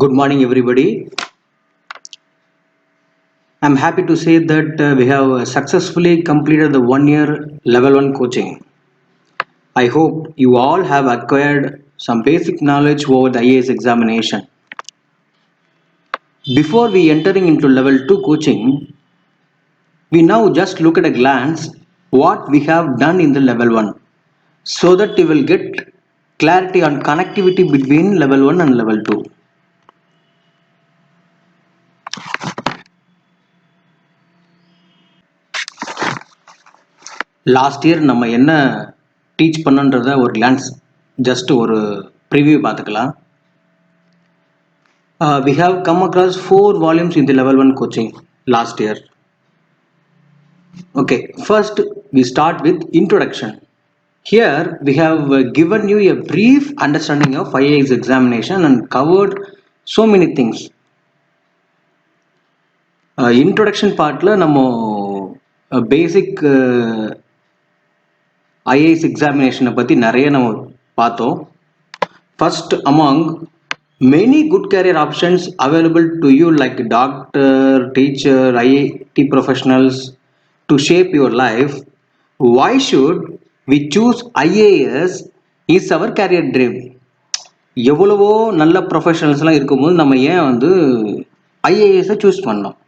Good morning, everybody. I'm happy to say that we have successfully completed the 1 year level 1 coaching. I hope you all have acquired some basic knowledge over the IAS examination. Before we entering into level 2 coaching, we now just look at a glance what we have done in the level 1 so that you will get clarity on connectivity between level 1 and level 2. Last year நம்ம என்ன teach பண்ணன்றத ஒரு glands just ஒரு preview பார்த்துக்கலாம். We have come across 4 volumes in the level 1 coaching last year. Okay, first we start with introduction. Here we have given you a brief understanding of IAS examination and covered so many things. Introduction partல நம்ம பேசிக் IAS examination பற்றி நிறைய நம்ம பார்த்தோம். First, among many good career options available to you like doctor, teacher, IIT professionals to shape your life, why should we choose IAS is our career dream? எவ்வளவோ நல்ல ப்ரொஃபஷனல்ஸ்லாம் இருக்கும்போது நம்ம ஏன் வந்து ஐஏஎஸை சூஸ் பண்ணோம்?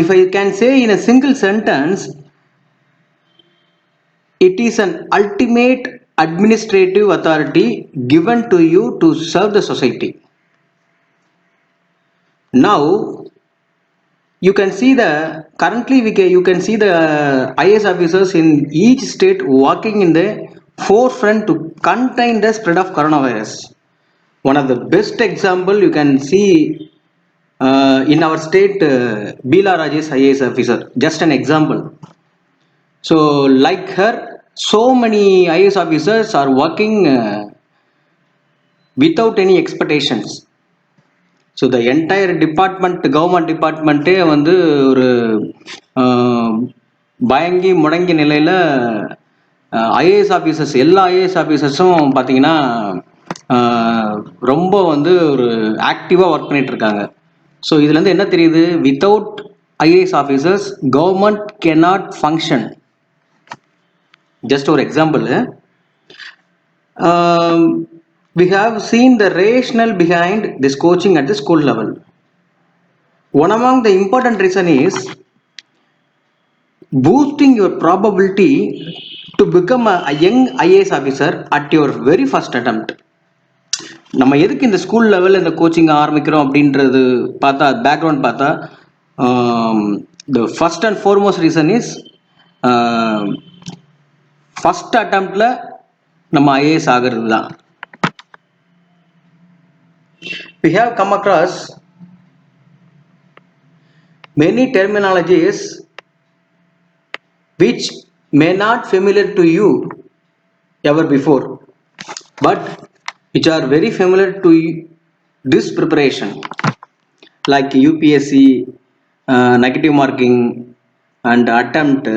If I can say in a single sentence, it is an ultimate administrative authority given to you to serve the society. Now you can see you can see the IAS officers in each state working in the forefront to contain the spread of coronavirus. One of the best example you can see in our state, Bila Rajesh IAS officer, just an example. So like her, so many IAS officers are working without any expectations. So the entire government டிபார்ட்மெண்ட்டே வந்து ஒரு பயங்கி முடங்கி நிலையில் IAS officers எல்லா IAS ஆஃபீஸர்ஸும் பார்த்தீங்கன்னா ரொம்ப வந்து ஒரு ஆக்டிவாக ஒர்க் பண்ணிட்டு இருக்காங்க. ஸோ இதுலேருந்து என்ன தெரியுது? Without IAS officers government cannot function. Just ஒரு example. We have seen the rationale behind this coaching at the school level. One among the important reason is boosting your probability to become a young IAS officer at your very first attempt. நம்ம எதுக்கு இந்த school லெவலில் இந்த coaching ஆரம்பிக்கிறோம் அப்படின்றது பார்த்தா background பார்த்தா the first and foremost reason is first அட்டம்ப்டில் நம்ம ஐஏஎஸ் ஆகிறது தான். We have come across many terminologies which may not familiar to you ever before, but which are very familiar to this preparation, like UPSC, negative marking and attempt,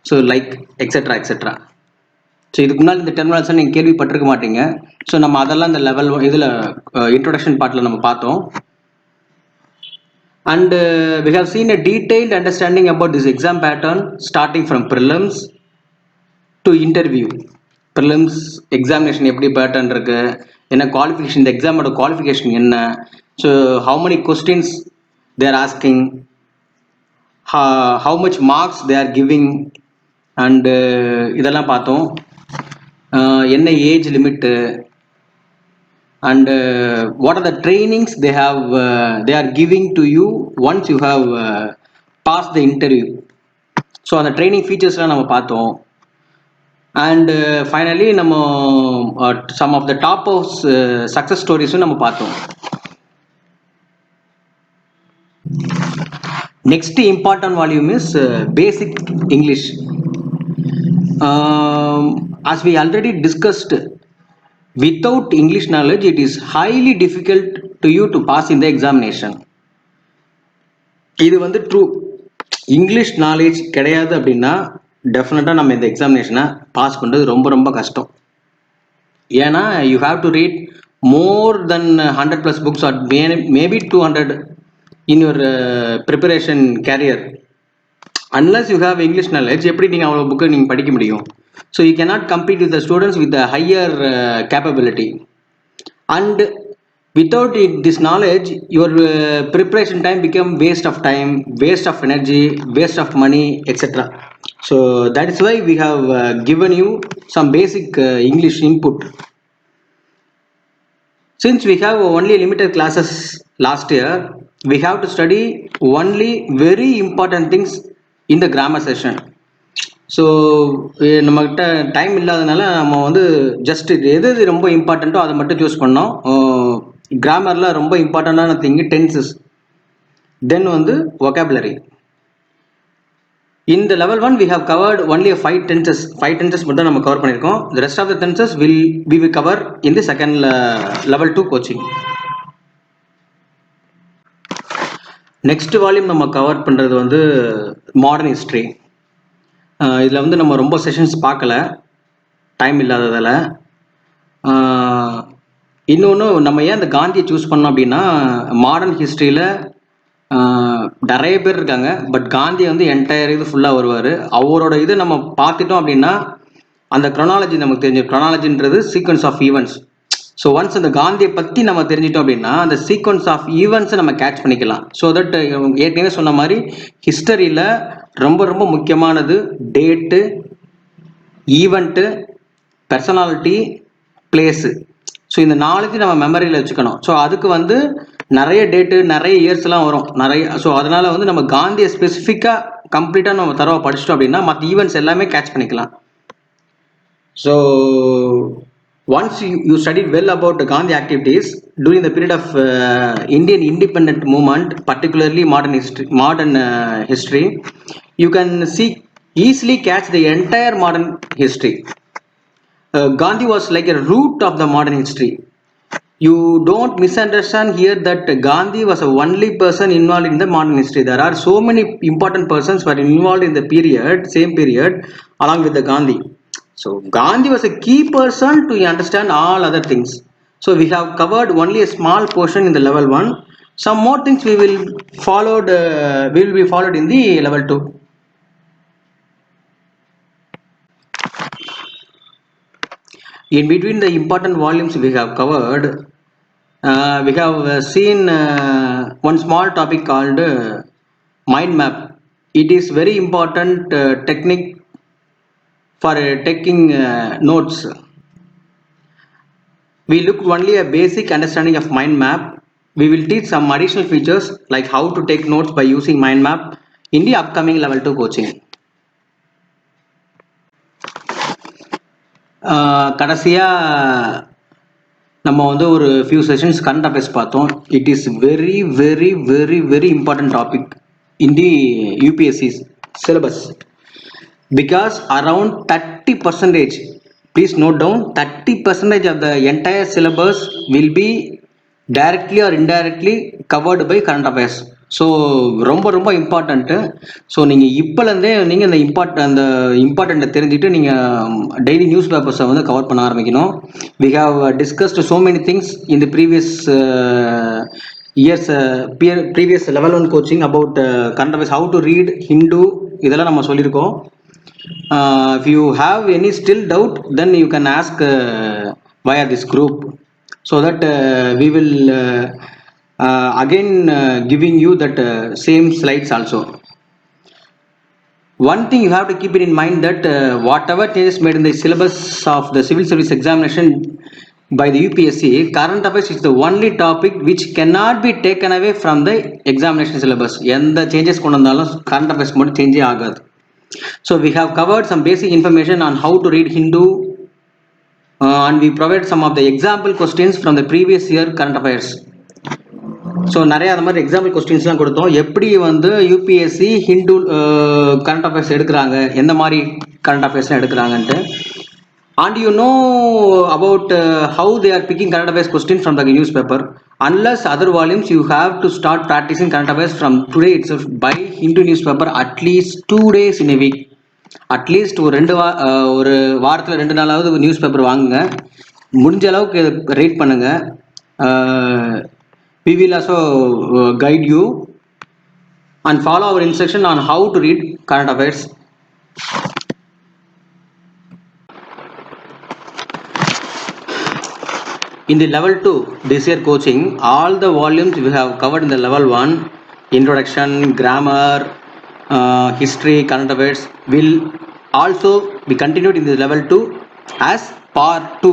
so like etc etc. So இதுக்கு முன்னால் இந்த terminology நீங்கள் கேள்விப்பட்டிருக்க மாட்டீங்க. So நம்ம அதெல்லாம் இந்த level இதில் இன்ட்ரோடக்ஷன் பார்ட்டில் நம்ம பார்த்தோம். And we have seen a detailed understanding about this exam pattern starting from prelims to interview. Prelims examination எப்படி பேட்டர்ன் இருக்கு, என்ன குவாலிஃபிகேஷன், இந்த எக்ஸாமோட குவாலிஃபிகேஷன் என்ன, so how many questions they're asking, how much marks they are giving and இதெல்லாம் பார்த்தோம். என்ன age limit and what are the trainings they are giving to you once you have passed the interview. So அந்த training ஃபீச்சர்ஸ்லாம் நம்ம பார்த்தோம். And finally நம்ம some of the top of success ஸ்டோரிஸும் நம்ம பார்த்தோம். Next important volume is basic English. As we already discussed, without English knowledge it is highly difficult to you to pass in the examination. இது வந்து true. English knowledge கிடையாது அப்படின்னா டெஃபினட்டாக நம்ம இந்த எக்ஸாமினேஷனை பாஸ் பண்ணுறது ரொம்ப ரொம்ப கஷ்டம். ஏன்னா you have to read more than 100 plus books or maybe 200 in your preparation career. Unless you have English knowledge, எப்படி நீங்க அவ்வளவு புக்கை நீங்க படிக்க முடியும்? So you cannot compete with the students with the higher capability. And without this knowledge, your preparation time become waste of time, waste of energy, waste of money, etc. So that is why we have given you some basic English input. Since we have only limited classes last year, we have to study only very important things in the grammar session. So நம்மக்கிட்ட time இல்லாதனால நம்ம வந்து just எது எது ரொம்ப இம்பார்ட்டண்ட்டோ அதை மட்டும் choose பண்ணோம். கிராமரில் ரொம்ப இம்பார்ட்டண்டான திங்கு டென்சஸ், தென் வந்து vocabulary. In the level 1 we have covered only 5 tenses மட்டும் நம்ம கவர் பண்ணியிருக்கோம். The rest of the tenses we will cover in the second level 2 coaching. Next volume நம்ம கவர் பண்ணுறது வந்து மாடர்ன் ஹிஸ்ட்ரி. இதில் வந்து நம்ம ரொம்ப செஷன்ஸ் பார்க்கல, டைம் இல்லாததால். இன்னொன்று, நம்ம ஏன் அந்த காந்தியை சூஸ் பண்ணோம் அப்படின்னா, மாடர்ன் ஹிஸ்ட்ரியில் நிறைய பேர் இருக்காங்க, பட் காந்தி வந்து என்டையர் இது ஃபுல்லாக வருவார். அவரோட இது நம்ம பார்த்துட்டோம் அப்படின்னா அந்த க்ரோனாலஜி நமக்கு தெரிஞ்சு, க்ரோனாலஜின்றது sequence of events. So once அந்த காந்தியை பற்றி நம்ம தெரிஞ்சிட்டோம் அப்படின்னா அந்த சீக்வன்ஸ் ஆஃப் ஈவெண்ட்ஸை நம்ம கேட்ச் பண்ணிக்கலாம். ஸோ தட் ஏற்கனவே சொன்ன மாதிரி ஹிஸ்டரியில் ரொம்ப ரொம்ப முக்கியமானது date, event, personality, place. So இந்த நாளைக்கு நம்ம மெமரியில் வச்சுக்கணும். ஸோ அதுக்கு வந்து நிறைய டேட்டு, நிறைய இயர்ஸ்லாம் வரும் நிறைய. ஸோ அதனால் வந்து நம்ம காந்தியை ஸ்பெசிஃபிக்காக கம்ப்ளீட்டாக நம்ம தரவாக படிச்சிட்டோம் அப்படின்னா மற்ற ஈவெண்ட்ஸ் எல்லாமே கேட்ச் பண்ணிக்கலாம். So once you studied well about the Gandhi activities during the period of Indian independent movement, particularly modern history, you can easily catch the entire modern history. Gandhi was like a root of the modern history. You don't misunderstand here that Gandhi was the only person involved in the modern history. There are so many important persons who are involved in the same period along with the Gandhi. So Gandhi was a key person to understand all other things. So we have covered only a small portion in the level 1. Some more things will be followed in the level 2. In between the important volumes we have covered, we have seen one small topic called mind map. It is very important technique for taking notes. We looked only a basic understanding of mind map. We will teach some additional features like how to take notes by using mind map in the upcoming level 2 coaching. கடைசியாக நம்ம வந்து ஒரு few sessions current affairs பார்த்தோம். It is very very very very important topic in the UPSC syllabus. Because around 30%, please note down, 30% of the entire syllabus will be directly or indirectly covered by current affairs. So ரொம்ப ரொம்ப important. So நீங்கள் இப்போலேருந்தே நீங்கள் அந்த இம்பார்ட்டண்ட்டை தெரிஞ்சுட்டு நீங்கள் daily news பேப்பர்ஸை வந்து cover பண்ண ஆரம்பிக்கணும். We have discussed so many things in the previous previous level 1 coaching about current affairs, how to read, Hindu, இதெல்லாம் நம்ம சொல்லியிருக்கோம். If you have any still doubt, then you can ask via this group, so that we will again giving you that same slides also. One thing you have to keep it in mind that whatever changes made in the syllabus of the civil service examination by the UPSC, current affairs is the only topic which cannot be taken away from the examination syllabus. எந்த changes கொண்டு வந்தாலும் current affairs மட்டும் சேஞ்சே ஆகாது. So we have covered some basic information on how to read Hindu, and we provide some of the example questions from the previous year current affairs. So நிறைய அந்த மாதிரி example கொஸ்டின்ஸ்லாம் கொடுத்தோம். எப்படி வந்து யூபிஎஸ்சி ஹிந்து கரண்ட் அஃபேர்ஸ் எடுக்கிறாங்க, எந்த மாதிரி current அஃபேர்ஸ்லாம் எடுக்கிறாங்கன்ட்டு. And you know about how they are picking current affairs questions from the newspaper. Unless other volumes, you have to start practicing current affairs from today itself by Hindu newspaper at least 2 days in a week. At least ஒரு வாரத்தில் 2 நாளாவது news paper வாங்குங்க. முடிஞ்ச அளவுக்கு read பண்ணுங்கள். we will also guide you and follow our instruction on how to read current affairs. In the level 2 this year coaching, all the volumes we have covered in the level 1, introduction, grammar, history, current affairs, will also be continued in the level 2 as part 2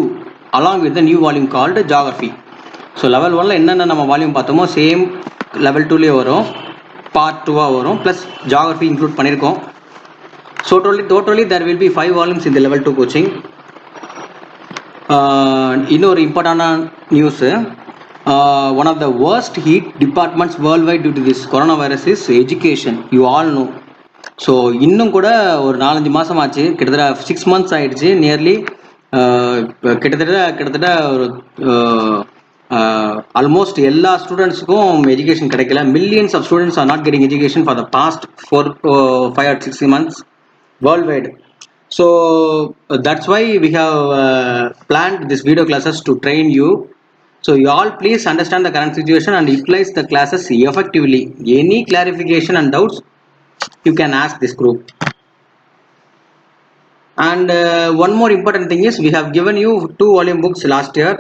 along with the new volume called geography. So level 1ல என்னென்ன நம்ம volume பார்த்தோமோ same level 2லேயே வரும், part 2வாக வரும், plus geography include பண்ணியிருக்கோம். So totally there will be 5 volumes இந்த லெவல் 2 கோச்சிங். இன்னொரு இம்பார்ட்டண்டான news, one of the worst hit departments world wide due to this corona virus is education. You all know. So இன்னும் கூட ஒரு 4-5 மாதம் ஆச்சு, கிட்டத்தட்ட 6 months ஆயிடுச்சு நியர்லி. கிட்டத்தட்ட ஒரு ஆல்மோஸ்ட் எல்லா ஸ்டூடெண்ட்ஸுக்கும் எஜுகேஷன் கிடைக்கல. Millions of students are not getting education for the past 5 or 6 months world wide. So that's why we have planned this video classes to train you. So you all please understand the current situation and utilize the classes effectively. Any clarification and doubts you can ask this group. And one more important thing is we have given you 2 volume books last year.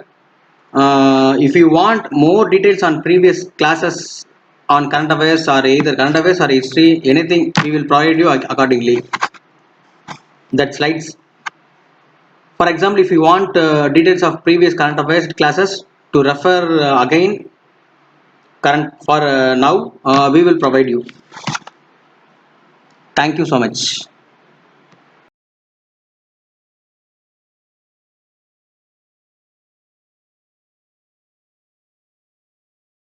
If you want more details on previous classes on current affairs or either current affairs or history, anything, we will provide you accordingly. That slides. For example, if you want details of previous current affairs classes to refer again current for now, we will provide you. Thank you so much.